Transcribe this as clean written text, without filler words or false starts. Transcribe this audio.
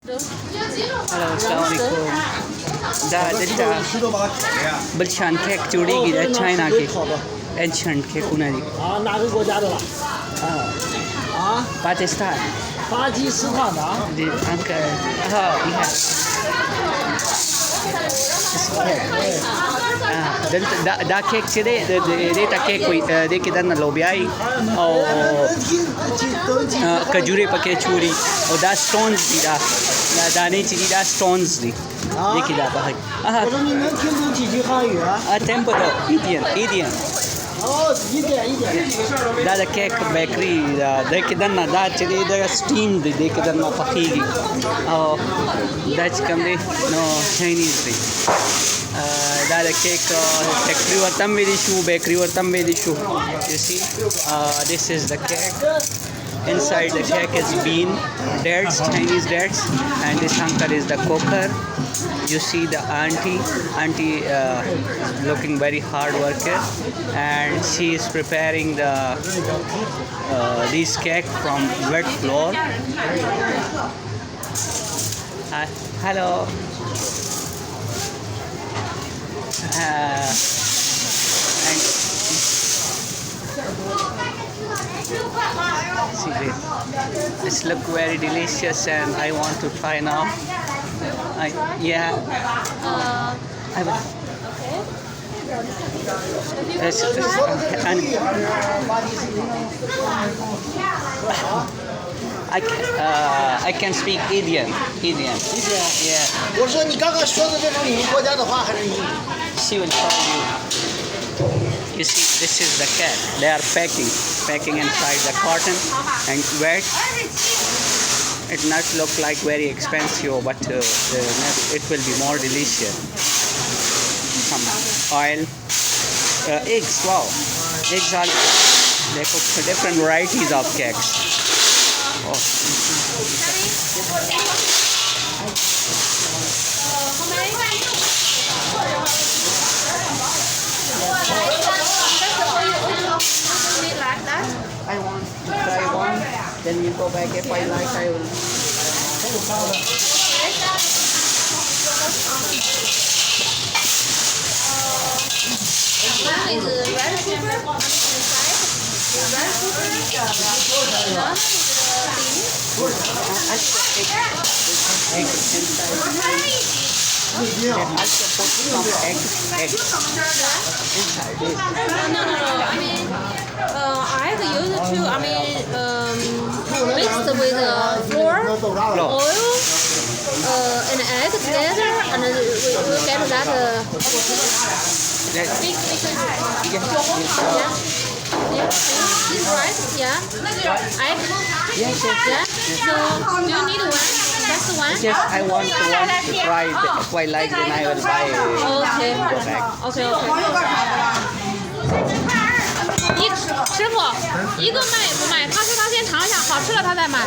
Hello अस्सलाम वालेकुम बलशान cake जोड़ी की चाइना की एंशंट केक उन्हें 哪个国家的吧？पाकिस्तान 巴基斯坦的。जी अंकल हाँ da केक चले देता केक कोई दे के दाना लोबियाई और खजूरे पके चूरी और दा स्टोन्स दी दा दाने चीज़ दा स्टोन्स दी ये की दा बाहर 我说你能听懂几句汉语啊？ tempo do idiom 哦，一点一点。 da cake bakery दे के दाना da चले da steam दे के दाना पकीगी और Dutch कम दे no Chinese दे da केक factory और तम मेरी शू bakery और तम मेरी शू you see this is the cake. Inside the cake is bean, dates, Chinese dates, and this uncle is the cooker. You see the auntie looking very hard worker, and she is preparing this cake from wet flour. Hello. See this look very delicious and I want to try now. Yeah. I will. I can speak Indian. Yeah. 我说你刚刚说的这是你们国家的话还是英语？ She will tell you. You see, this is the cake. They are packing inside the cotton and wet. It not look like very expensive, but it will be more delicious. Some oil, eggs. Wow, eggs are they cook different varieties of cakes. Oh. I want to try one, then you go back. If I like, I will. One is red sugar inside. Red sugar. One is Egg inside. Then also put some eggs inside it. No. I mean, egg used to. I mean, mixed with flour, oil, and egg together, and we get that. Big. Yeah. This right? Yeah. Egg. Yes. Yeah. So, do you need one? Just one? Yes, I want to try it. If I like, then I will buy it. Okay. And go back. Okay. 师傅，一个卖不卖？他说他先尝一下，好吃了他再买。